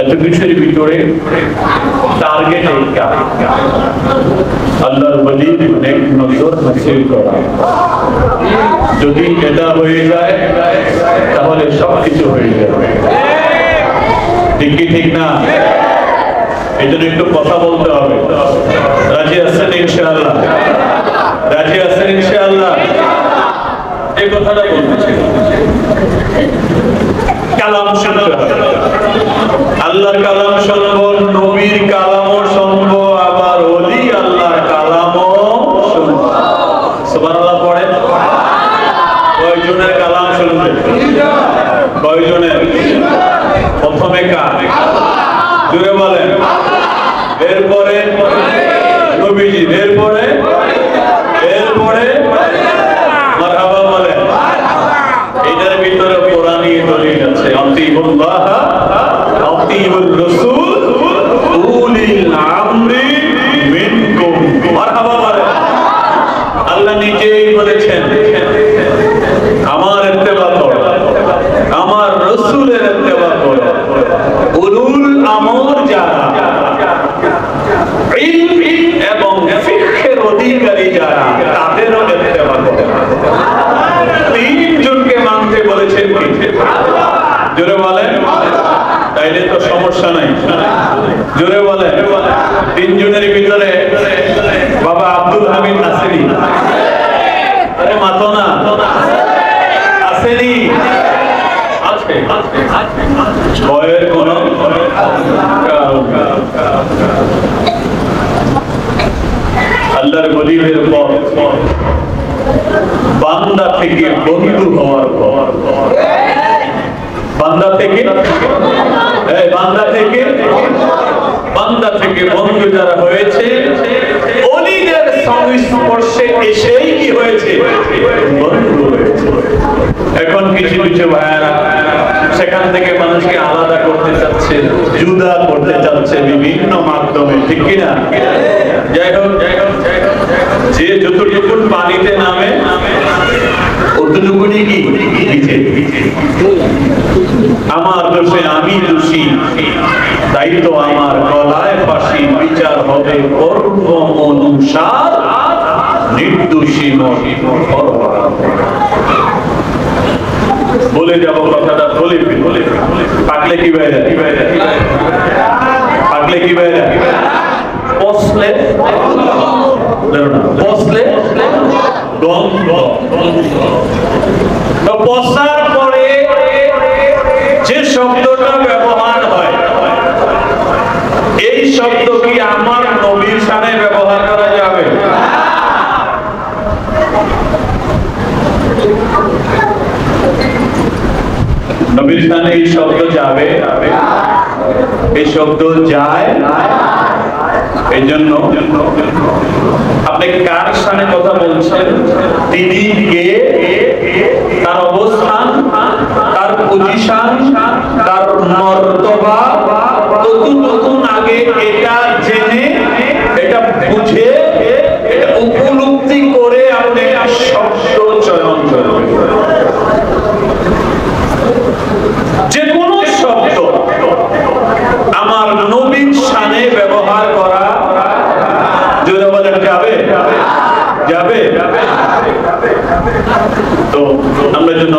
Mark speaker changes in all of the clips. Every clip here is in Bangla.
Speaker 1: এত কিছুর ভিতরে টার্গেট আল্লাহর ওলির নেক নজর হাসিল করা। যদি এটা হয়ে যায় তাহলে সবকিছু হয়ে যাবে। ঠিক কি ঠিক না? এই জন্য একটু কথা বলতে হবে। রাজি আছেন ইনশাআল্লাহ? রাজি আছেন ইনশাআল্লাহ? এই কথাটা বলতেছি। কালাম শুনতে হবে, আল্লাহর কালাম শুনবো, নবীর কালামও শুনবো, আবার ওলি আল্লাহর কালামও শুনবো। সুবহানাল্লাহ পড়েন। কয়জনের কালাম শুনবে? কয়জনের? প্রথমে কার? জোরে বলেন। এরপরে নবীজির, এরপরে মারহাবা বলেন। এটার ভিতরে কোরআনী দলিল আছে, আতিউল্লাহ আতিউর রাসূল উলিল আমরি মিনকুম। মারহাবা বলেন। আল্লাহ নিজেই বলেছেন আমার ইত্তেবা করো, আমার রাসূলের ইত্তেবা করো। উলুল আমর যারা, ইলম এবং ফিকহের অধিকারী যারা, তাদেরও ইত্তেবা করো। তিনজনকে মানতে বলেছেন কি? জোরে বলেন। তাইলে তো সমস্যা নাই। জোরে বলেন। তিনজনের ভিতরে বাবা আব্দুল হামিদ আসেনি? আরে মাতো না, আসেনি? আছে। ভয়ের কোন আল্লাহর ওলিদের পর বান্দা থেকে বন্ধু হওয়ার পর, বান্দা থেকে বন্ধু যারা হয়েছে, ওলিদের সংস্পর্শে এসেই কি হয়েছে? বন্ধু হয়েছে। এখন কিছু কিছু ভাইয়ারা সেখান থেকে মানুষকে আলাদা করতে চাচ্ছে, জুদা করতে চাচ্ছে বিভিন্ন মাধ্যমে, ঠিক কিনা? যাই হোক, যে যতটুকুন পানিতে নামে অতটুকুনি কি ভিজে। আমার দোষে আমি দোষী, তাই তো আমার গলায় ফাঁসি, বিচার হবে কর্ম অনুসার, নির্দোষী বলে যাব কথাটা। বলে পাকলে কি বাইরে, পাকলে কি বাইরে, বসলে গন্ধ। তো বসার পরে যে শব্দটা ব্যবহার হয়, এই শব্দ কি আমার নবীর শানে ব্যবহার করা যাবে? নবীর শানে এই শব্দ যাবে? এই শব্দ যায়। এই জন্য আপনি কার শানে কথা বলছেন, তিনি কে, তার অবস্থান, তার পজিশন, তার মর্তবা কতটুকুন আগে এটা জেনে, এটা বুঝে, এটা উপলব্ধি করে আপনি শব্দ চয়ন করবেন। যে কোনো শব্দ আমার নবীর শানে ব্যবহার করা জোরে বলেন যাবে? যাবে? তো আমরা যেন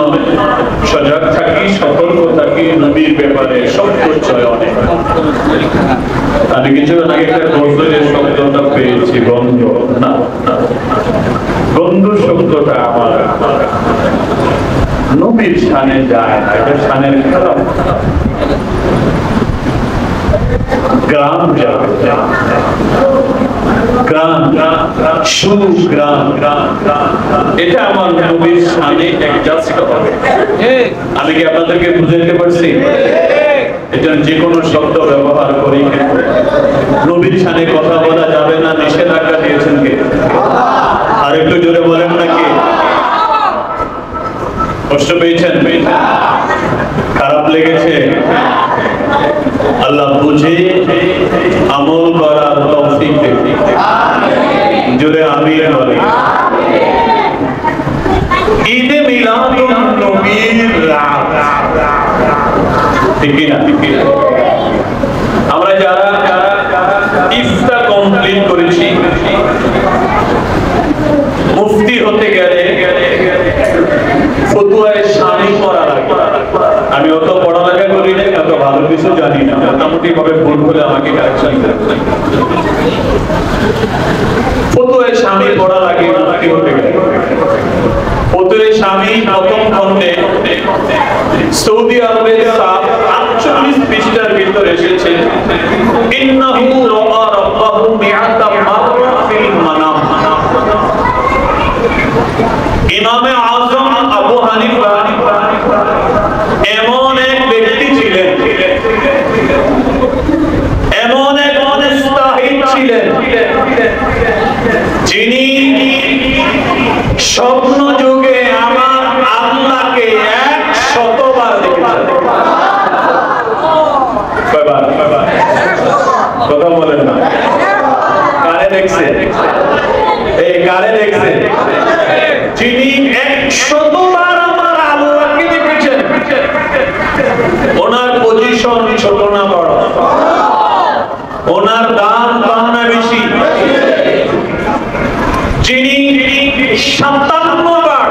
Speaker 1: সজাগ থাকি, সতর্ক থাকি নবীর ব্যাপারে শব্দ চয়নে। আমি কিছুদিন আগে একটা গজলের শব্দটা পেয়েছি, গন্ধ। না, গন্ধ শব্দটা আমার নবীর শানে যায় না, এটা শানের খারাপ। গ্রাম যাবে, এটা আমার নবীর শানে অ্যাডজাস্ট হবে। আমি কি আপনাদেরকে বুঝাতে পারছি? এটা যে কোনো শব্দ ব্যবহার করি, নবীর শানে কথা বলা যাবে না, নিষেধাজ্ঞা দিয়েছেন কে? আর একটু জোরে বলেন নাকি? কষ্ট পেয়েছেন? খারাপ লেগেছে? আল্লাহ বুঝে আমল করার তৌফিক দেন। জোরে আমিন বলি। ঈদে মিলাদুন নবীর রাত ঠিক না? আমরা যারা ইফতা কমপ্লিট করেছি, মুফতি হতে গেলে ফতুয়ায় স্বামী পড়া লাগে। আমি অত পড়ালেখা করি না, এত ভালো কিছু জানি না, মোটামুটি ভাবে ভুল হলে আমাকে কারেকশন করতে। ফতুয়ায় স্বামী পড়া লাগে মুফতি হতে গেলে। ফতুয়ায় স্বামী প্রথম খণ্ডে সৌদি আরবের 48 পৃষ্ঠার ভিতরে এসেছে, ইন্নাহু রাআ রাব্বাহু মিআতা মাররা ফিল মানাম। ইমামে আযম আবু হানিফা এমন এক ব্যক্তি ছিলেন, এমন এক মুস্তাহিদ ছিলেন, যিনি স্বপ্ন যুগে আমার আল্লাহকে 100 বার দেখেছেন। কথা বলেন না, কারে দেখছে? এই কারে দেখছে? যিনি 100 বার আমার আল্লাহকে দেখেছেন। ওনার পজিশন ছোট না বড়? ওনার দাম কম না বেশি? যিনি 57 বার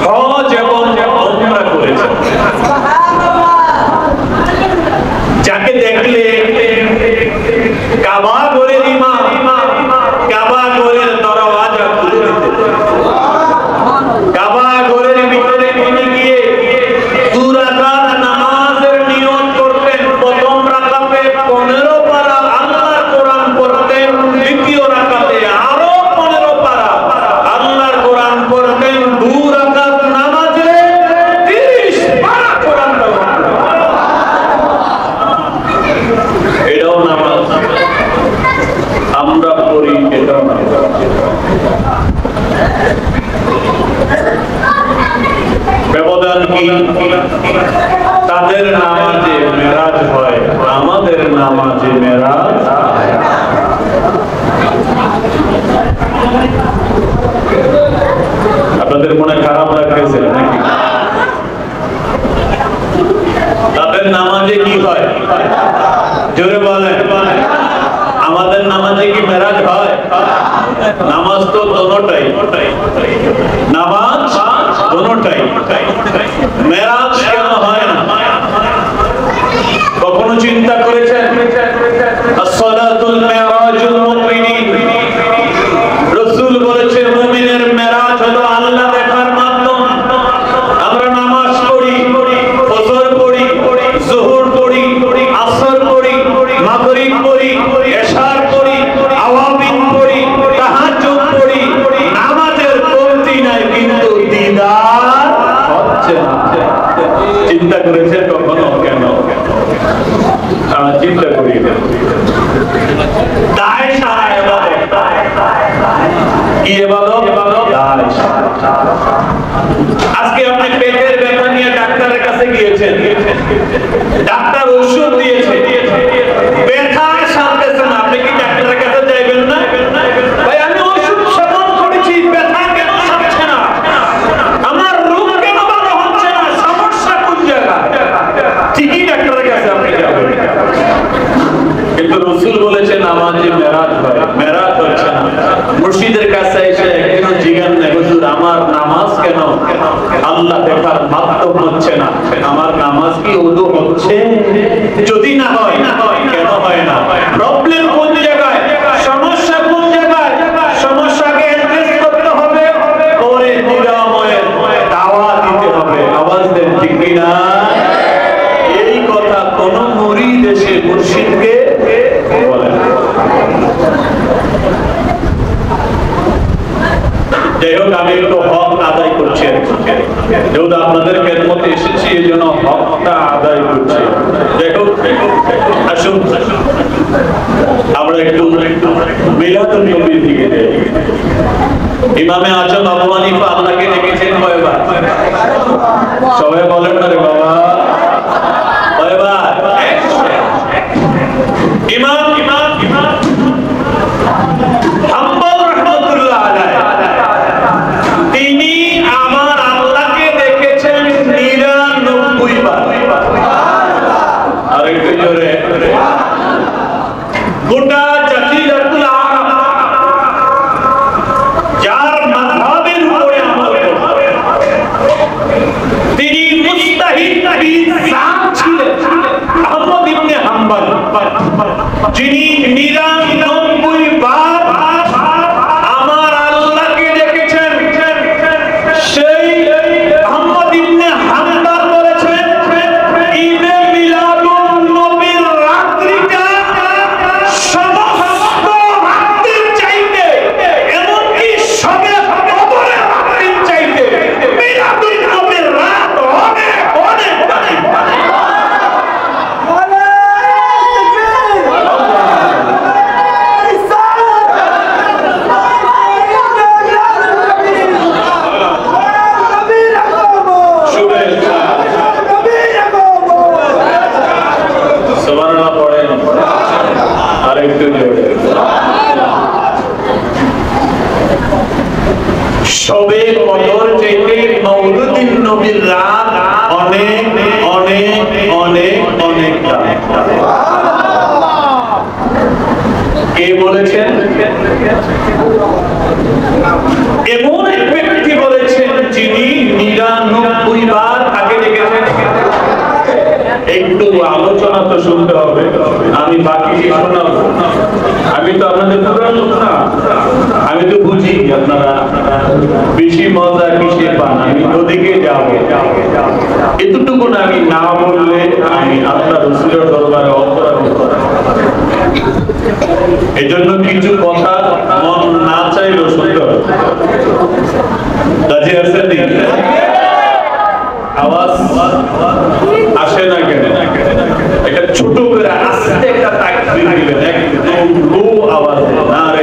Speaker 1: হজ এবং উমরা করেছেন, যাকে দেখলে কাবা ঘরের ইমাম কাবা ঘরের দরওয়াজা খুলে দিতেন। কাবা ঘরের ভিতরে তিনি গিয়ে 2 রাকাত নামাজের নিয়ত করতেন। প্রথম রাকাতে 15 পারা আল্লাহর কোরআন পড়তেন, দ্বিতীয় রাকাতে আরো 15 পারা আল্লাহর কোরআন পড়তেন। 2 রাকাত নামাজে 30 পারা কোরআন পড়তেন। এটাও নামাজ আমরা পড়ি, এটাও নামাজ। ব্যবধান কি? তাদের নামাজে মেরাজ হয়, আমাদের নামাজে মেরাজ। আপনাদের মনে খারাপ লাগতেছে নাকি? তাদের নামাজে কি হয়? জোরে বলেন। আমাদের নামাজে কি মেরাজ হয়? নামাজ তো দোনোটাই, নামাজ দোনোটাই। মেরাজ কেন হয় না? কখনো চিন্তা করেছেন? আসসালাতুল মিরাজুল মুমিনিন, রাসূল বলেছেন মুমিনের মেরাজ হলো আল্লাহ দেখার মাধ্যম। আমরা নামাজ পড়ি, ফজর পড়ি, যোহর পড়ি, আসর পড়ি, মাগরিব পড়ি, ইশার পড়ি, আওয়াবিন পড়ি, তাহাজ্জুদ পড়ি, নামাজের কমতি নাই, কিন্তু দিদার হচ্ছে না। চিন্তা করেছেন কখনো? কেন? চিন্তা করি না। দায় সারা ইবাদত। কি ইবাদত? দায় সারা। আজকে আপনি পেটের ব্যথা নিয়ে ডাক্তারের কাছে গিয়েছেন, ডাক্তার ওষুধ দিয়েছে, ব্যথা সারতেছে না, আপনি কি ডাক্তারের কাছে যাইবেন না? ভাই আমি ওষুধ সেবন করেছি, ব্যথা কেন সারছে না? আমার রোগ কেন ভালো হচ্ছে না? সমস্যা কোন জায়গায়? ঠিকই ডাক্তারের কাছে আপনি যাবেন, কিন্তু রাসূল বলেছেন নামাজে মেরাজ হয়, মেরাজ হচ্ছে না। মুর্শিদের কাছে এসে একজন জিজ্ঞাসা করে, হুজুর আমার নামাজ কেন আল্লাহ দেখার মাধ্যম হচ্ছে না? আমার নামাজ কি ওযু হচ্ছে? যদি না হয় কেন হয় না? প্রবলেম কোন জায়গায়? সমস্যা কোন জায়গায়? সমস্যাকে অ্যাড্রেস করতে হবে, পরে নিরাময়ের দাওয়া দিতে হবে। আওয়াজ দেন ঠিক কি না? এই কথা কোন মুরিদ এসে মুর্শিদকে বলে না। যাই হোক, আমি একটু হক আদায় করছি, যেহেতু আপনাদের খেদমতে এসেছি এই জন্য হকটা আদায় করছি। যাই হোক, আসুন আমরা একটু মিলাদুন নবীর দিকে যাই। ইমামে আজম আবু হানিফা আল্লাহকে দেখেছেন কয়বার? সবাই বলেন না রে বাবা, কয়বার? ইমাম হাম্বল রাহমাতুল্লাহ আলাইহি তিনি আমার আল্লাহকে দেখেছেন 99 বার। কে বলেছেন? এমন এক ব্যক্তি বলেছেন যিনি 99 বার তাকে দেখেছেন। একটু আলোচনা তো শুনতে হবে, আমি বাকি শোনাবো। আমি তো আপনাদের পুরান লোক না, আমি তো বুঝি আপনারা বেশি মজা কিসে পান। আমি ওদিকে যাবো, এতটুকু আমি না বললে আমি আল্লাহ রাসূলের দরবারে অপরাধ করব। এজন্য কিছু কথা মন না চাইলেও শুনতে হবে। রাজি আছেন? আওয়াজ আসে না কেন? একটা ছোট করে আস্তে একটা তাকবীর দিবেন, একদম লো আওয়াজে। নারে